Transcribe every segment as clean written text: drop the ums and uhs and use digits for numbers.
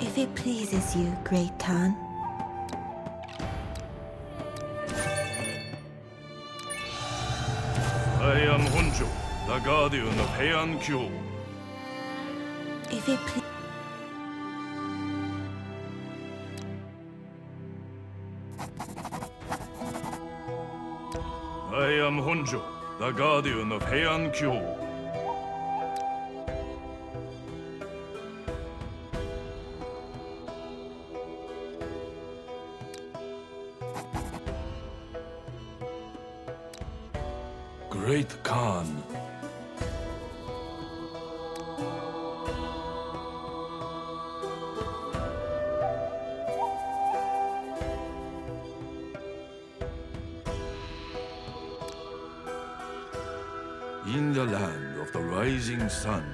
If it pleases you, Great Khan. I am Honjo, the guardian of Heian Kyo. If it pleases I am Honjo, the guardian of Heian Kyo. Great Khan. In the land of the rising sun,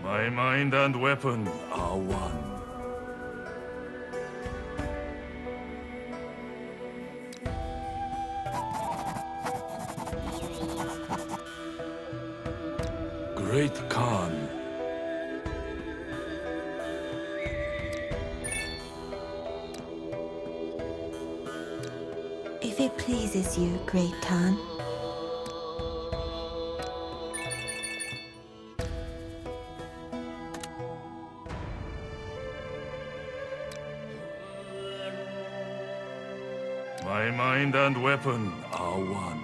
my mind and weapon are one. Great Khan. If it pleases you, Great Khan. My mind and weapon are one.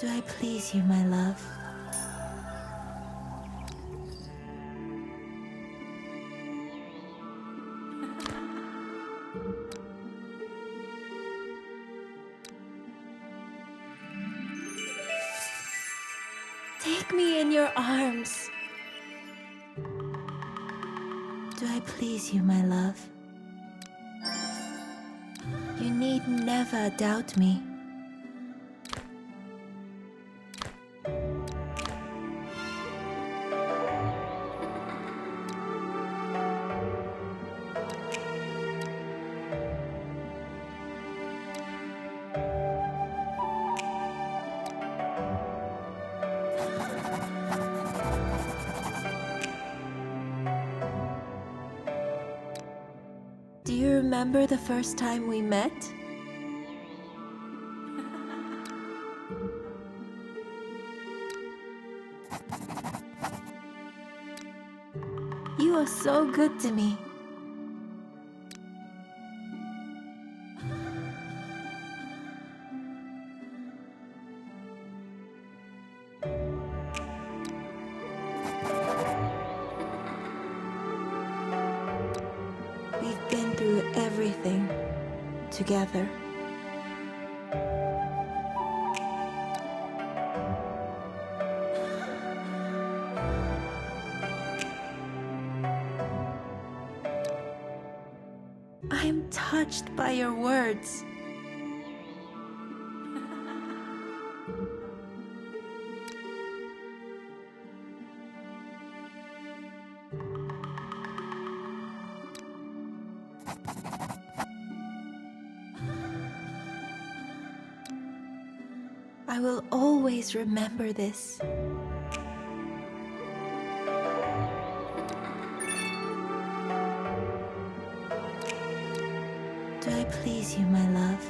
Do I please you, my love? Take me in your arms. Do I please you, my love? You need never doubt me. Do you remember the first time we met? You are so good to me. We've been through everything together. I am touched by your words. I will always remember this. Do I please you, my love?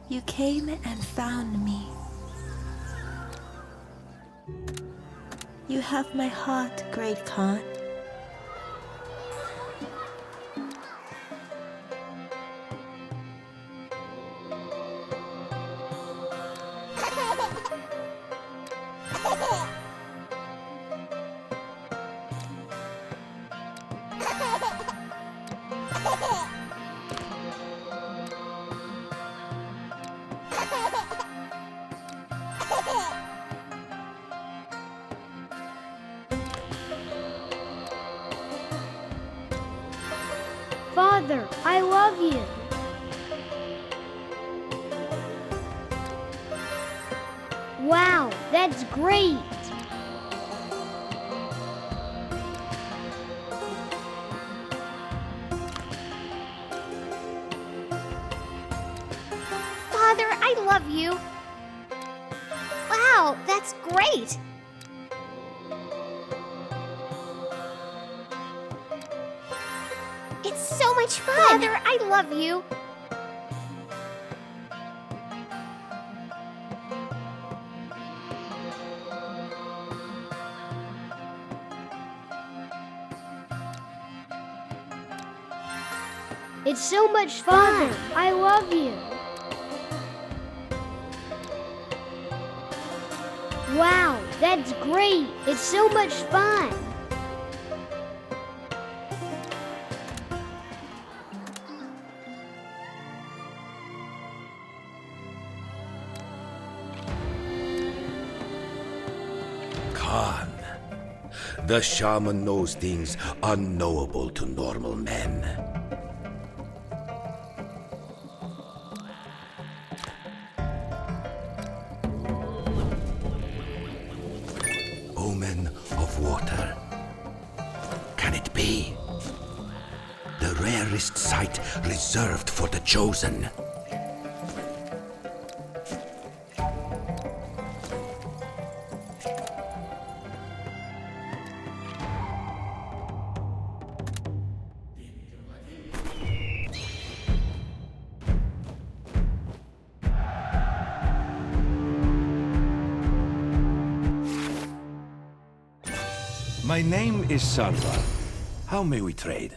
You came and found me. You have my heart, Great Khan. Father, I love you. Wow, that's great. Father, I love you. Wow, that's great. It's so much fun. Father, I love you. It's so much fun. Father, I love you. Wow, that's great. It's so much fun. Khan. The shaman knows things unknowable to normal men. Omen of water. Can it be? The rarest sight reserved for the chosen. My name is Salva. How may we trade?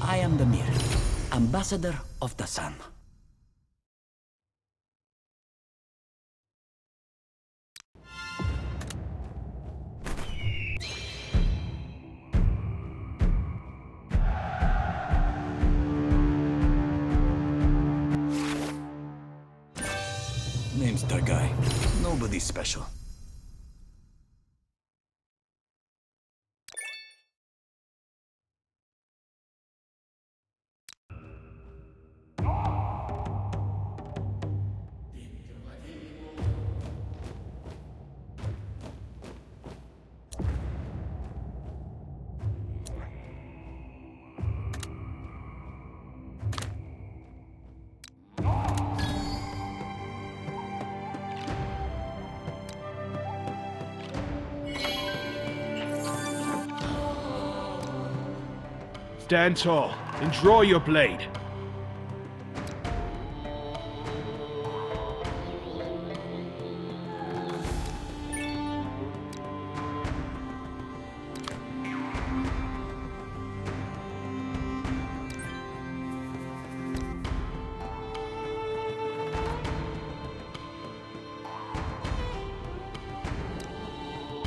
I am the Mir, Ambassador of the Sun. Name's Targai. Nobody special. Stand tall and draw your blade.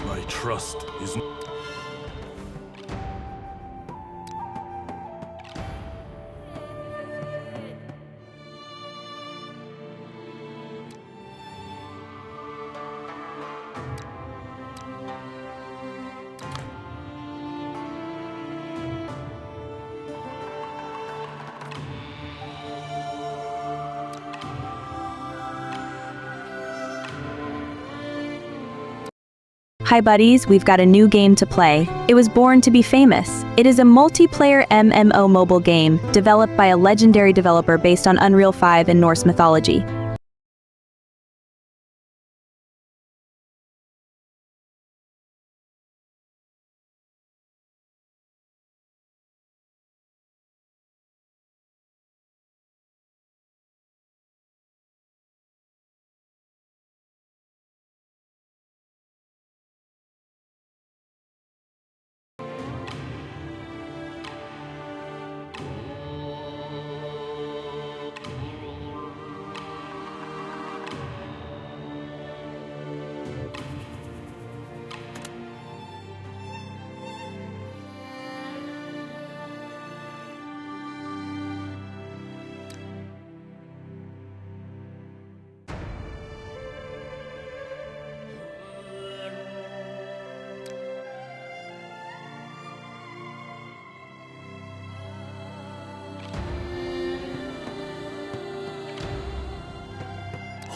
My trust is... Hi buddies, we've got a new game to play. It was born to be famous. It is a multiplayer MMO mobile game developed by a legendary developer based on Unreal 5 and Norse mythology.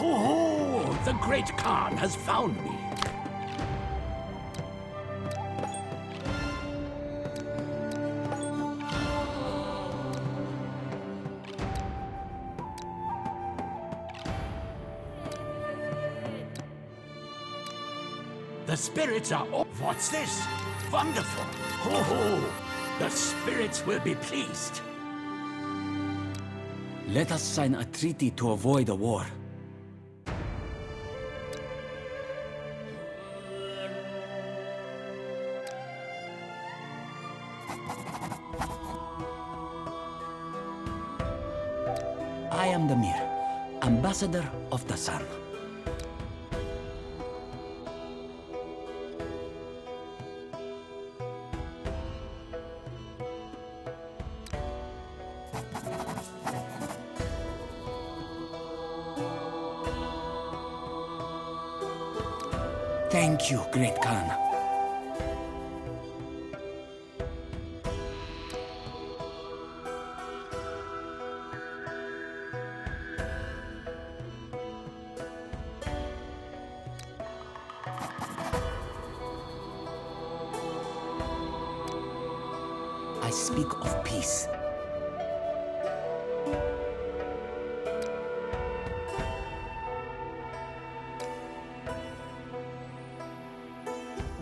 Ho ho! The Great Khan has found me. The spirits are... Oh, what's this? Wonderful! Ho ho! The spirits will be pleased. Let us sign a treaty to avoid a war. I am the Mir, Ambassador of the Sun. Thank you, Great Khan. speak of peace.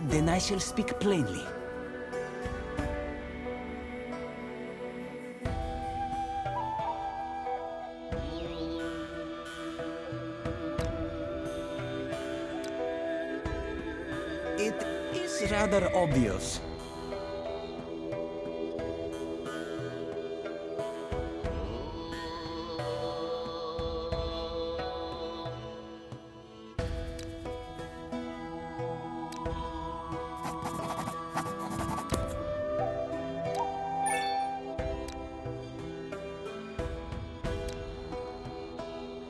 Then I shall speak plainly. It is rather obvious.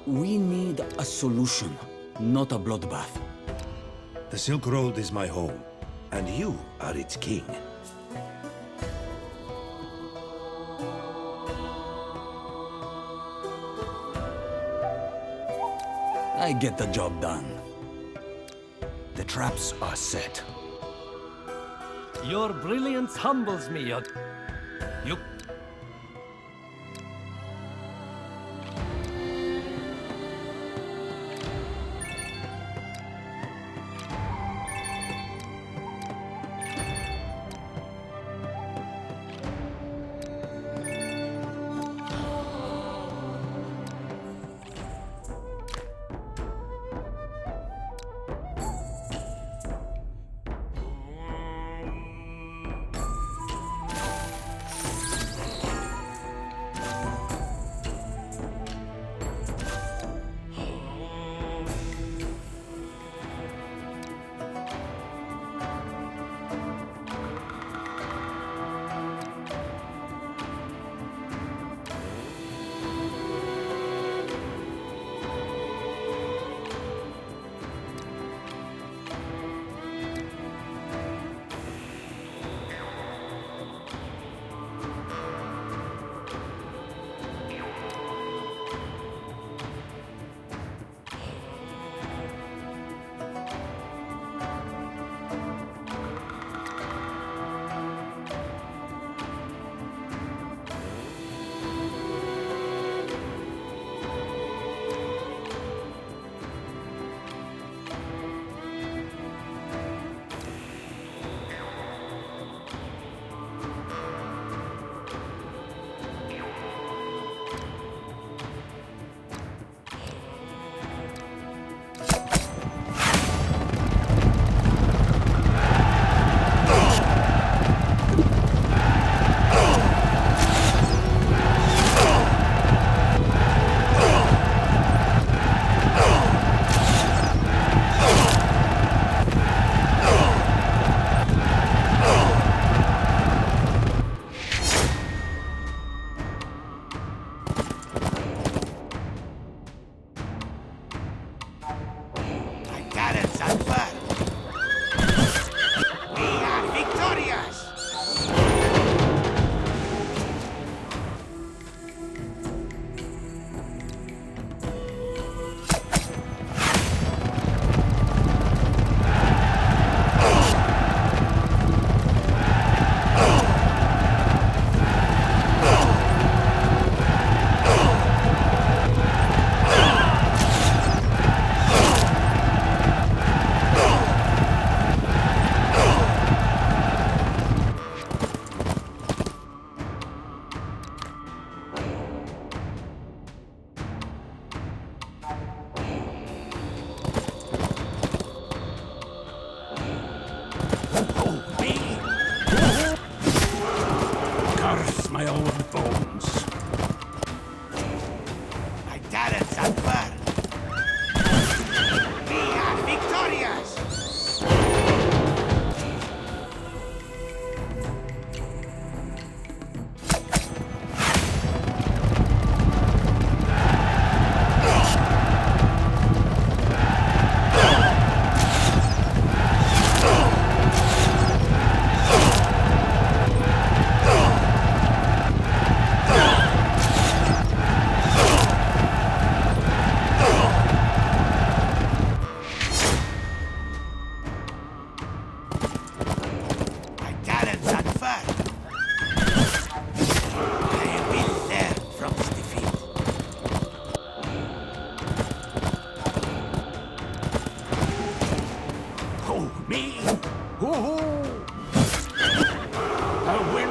We need a solution, not a bloodbath. The Silk Road is my home, and you are its king. I get the job done. The traps are set. Your brilliance humbles me. You...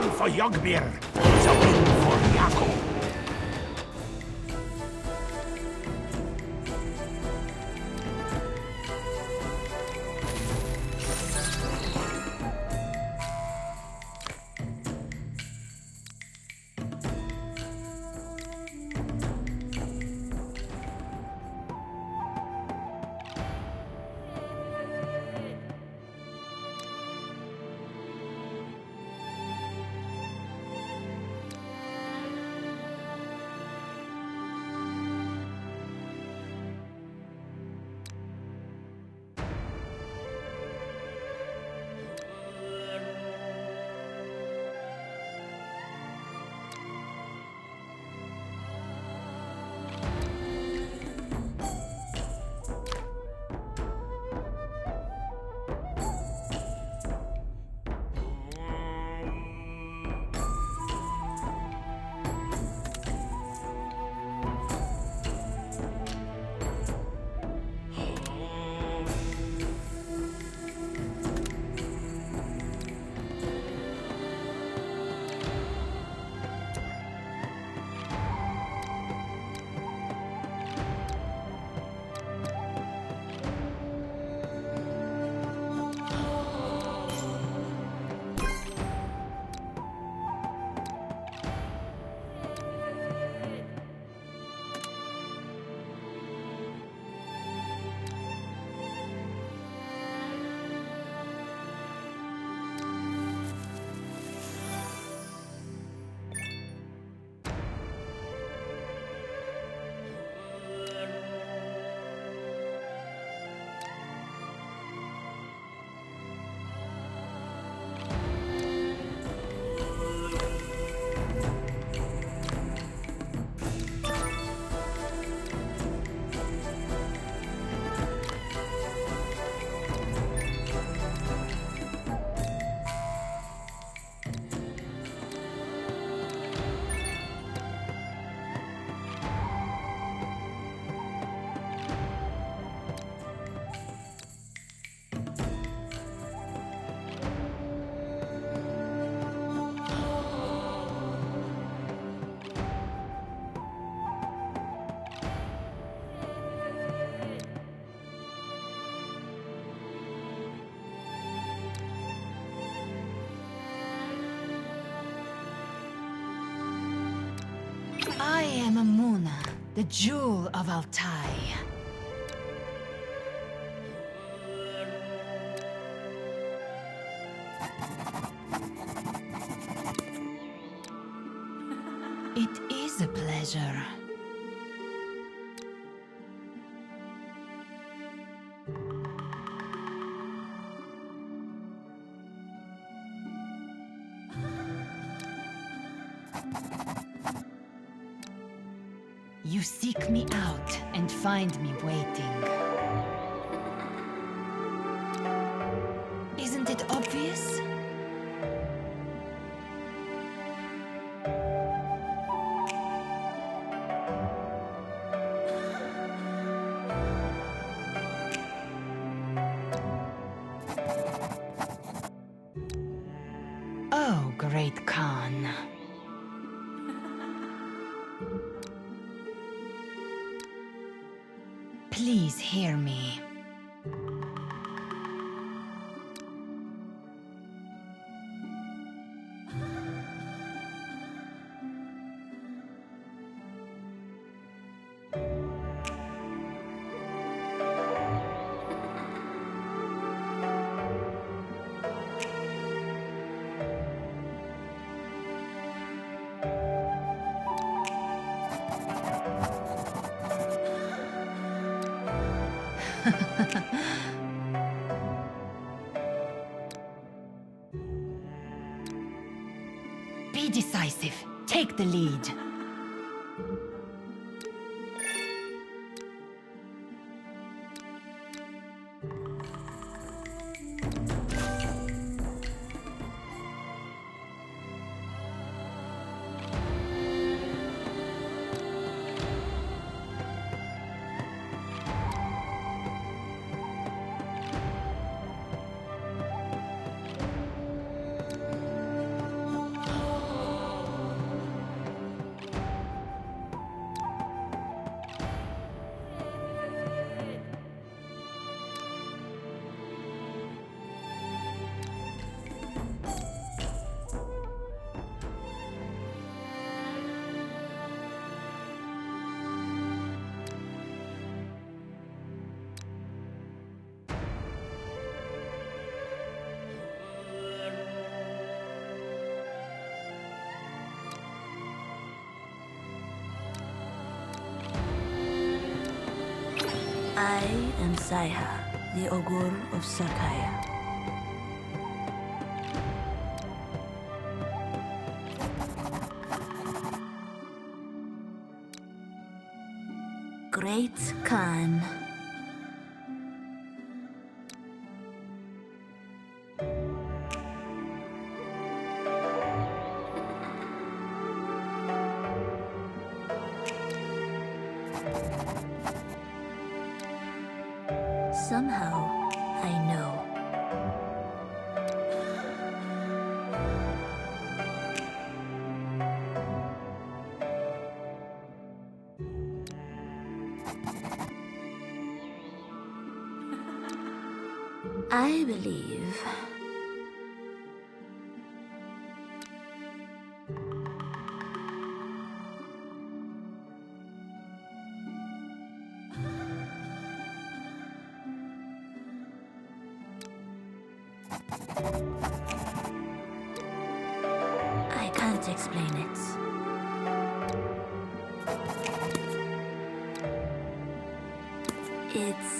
win for Yugmir. It's a win for Yaku. I am Amuna, the jewel of Altai. It is a pleasure. You seek me out and find me waiting. Isn't it obvious? Oh, great Khan. Please hear me. Be decisive. Take the lead. I am Saiha, the Ogur of Sarkaya. Great Khan. Somehow, I know. I believe. I can't explain it. It's...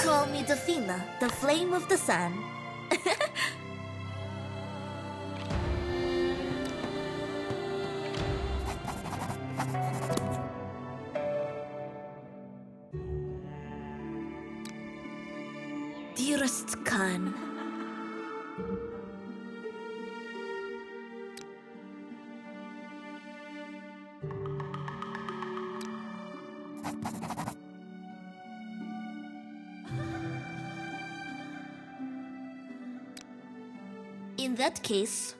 Call me Dafina, the flame of the sun. Dearest Khan. In that case...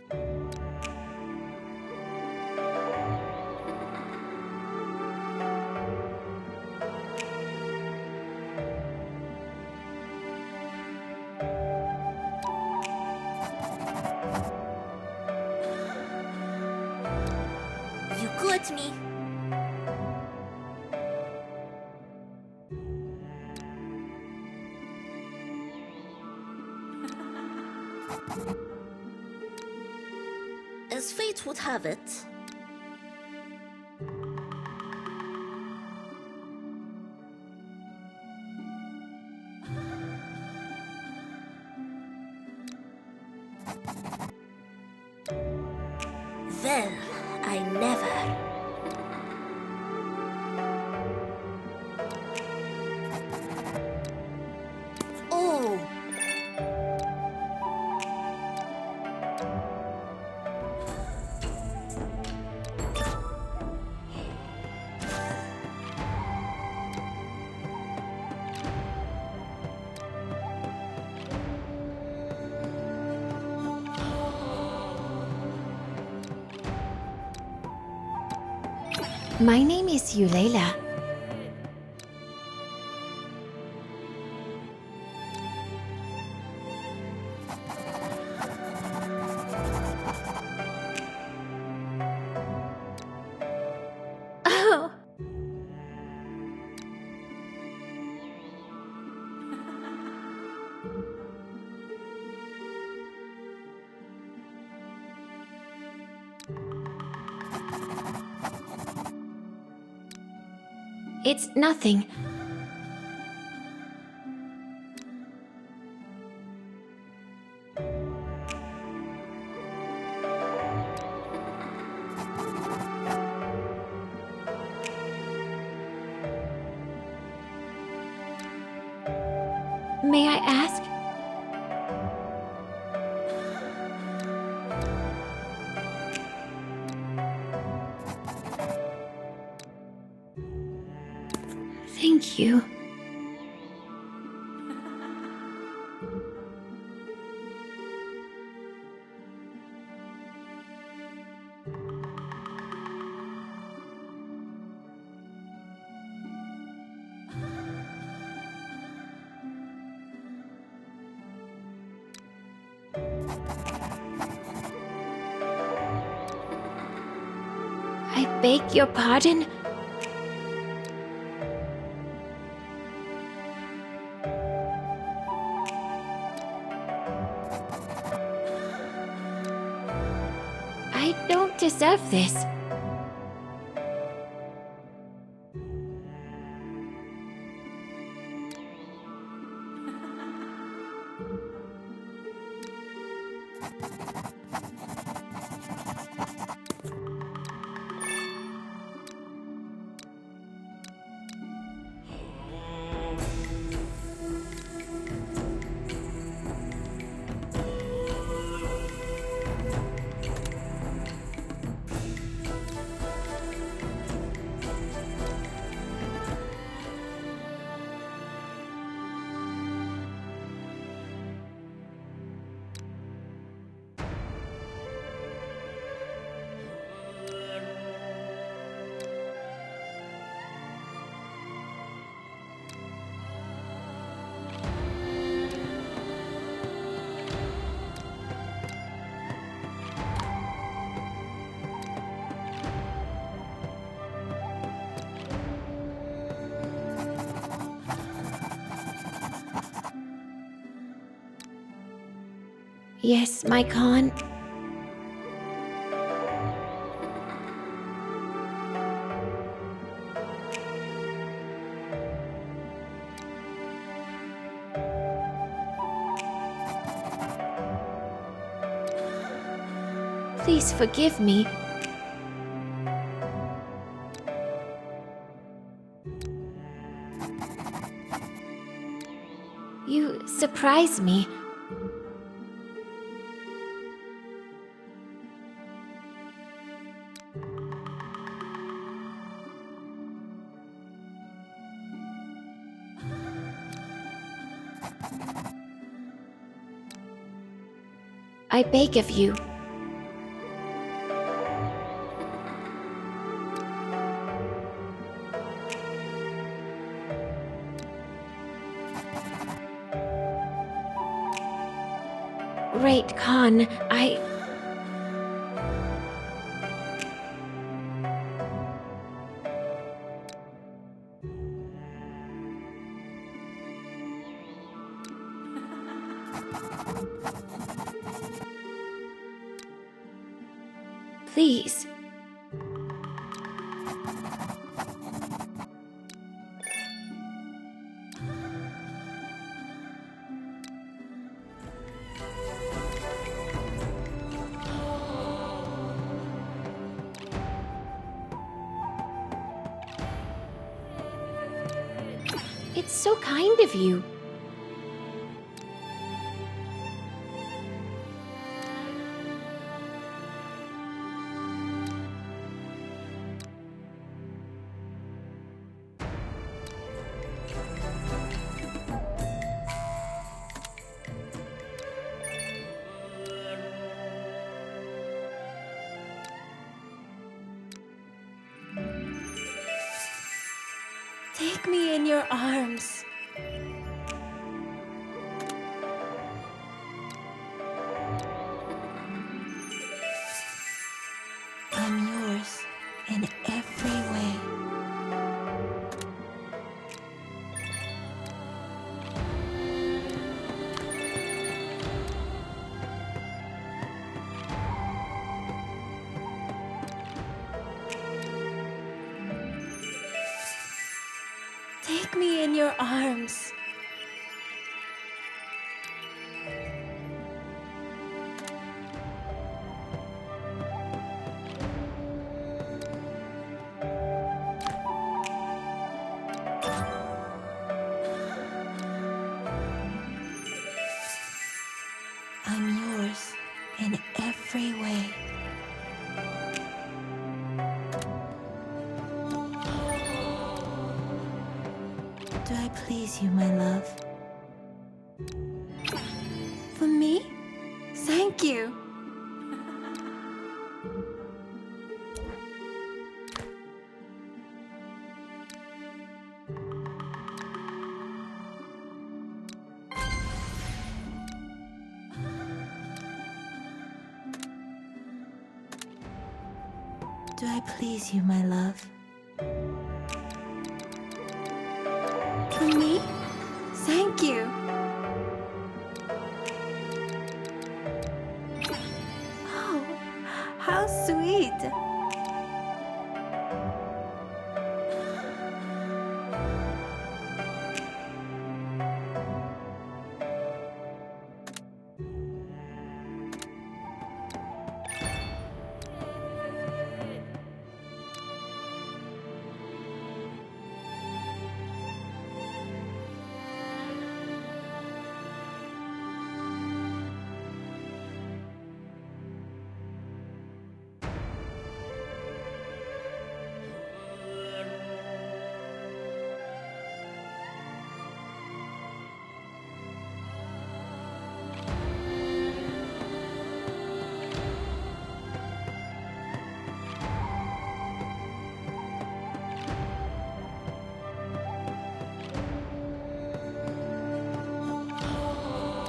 You got me. As fate would have it, well, I never. Oh! My name is Yulela. Oh. It's nothing. May I ask? Thank you. I beg your pardon? I don't deserve this. Yes, my Khan. Please forgive me. You surprise me. I beg of you. Great Khan, Please. It's so kind of you. Take me in your arms. I'm yours in every way. Take me in your arms. I'm yours in every way. please you, my love? For me? Thank you. Do I please you, my love? For me? Thank you. Oh, how sweet.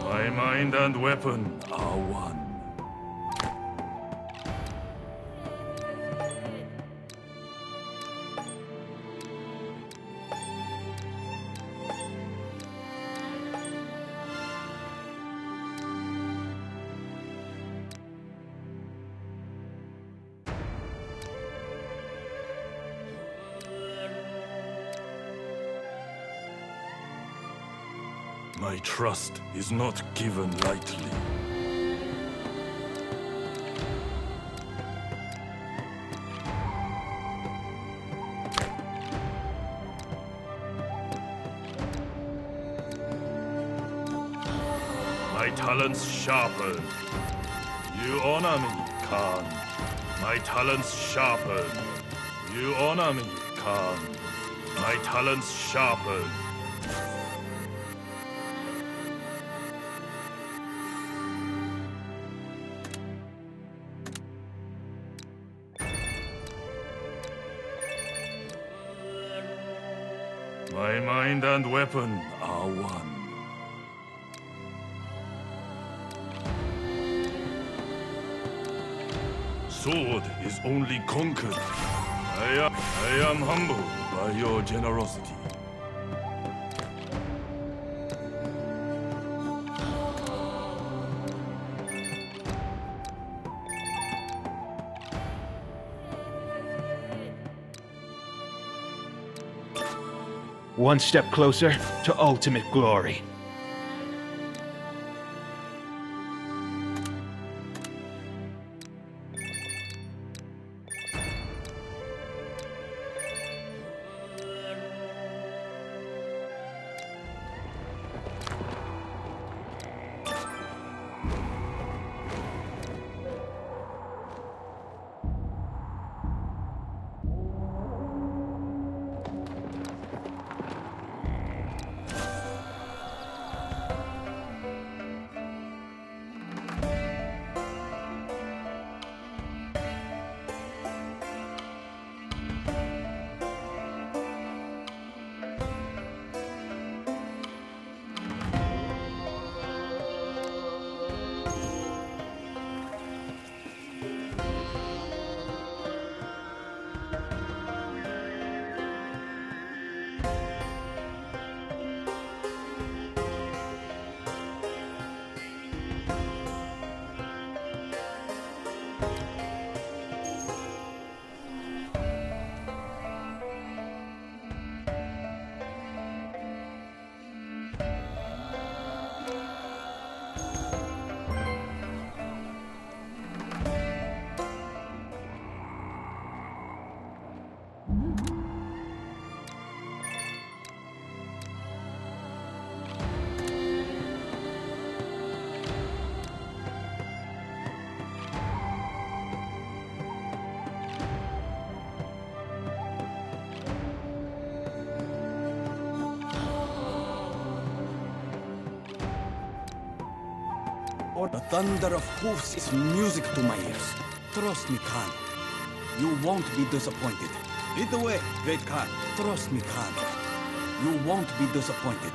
My mind and weapon are one. My trust is not given lightly. My talents sharpen. You honor me, Khan. My talents sharpen. You honor me, Khan. My talents sharpen. My mind and weapon are one. Sword is only conquered. I am humbled by your generosity. One step closer to ultimate glory. or the thunder of hoofs is music to my ears. Trust me, Khan. You won't be disappointed. Lead the way, great Khan. Trust me, Khan. You won't be disappointed.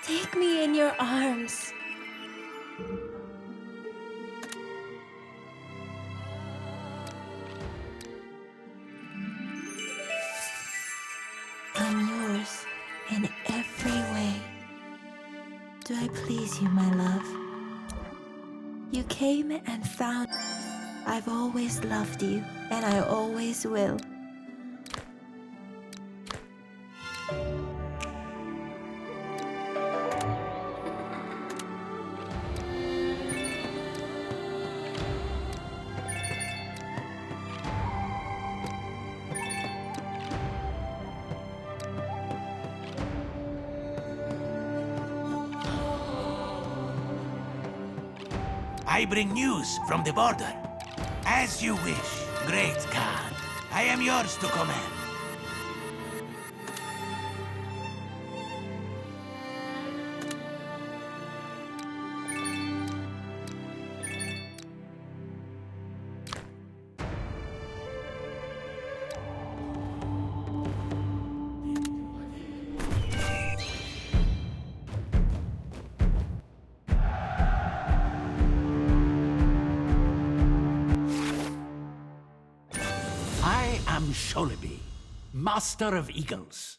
Take me in your arms. I'm yours in every way. Do I please you, my love? You came and found. I've always loved you, and I always will. I bring news from the border. As you wish, great Khan. I am yours to command. I am Sholibi, Master of Eagles.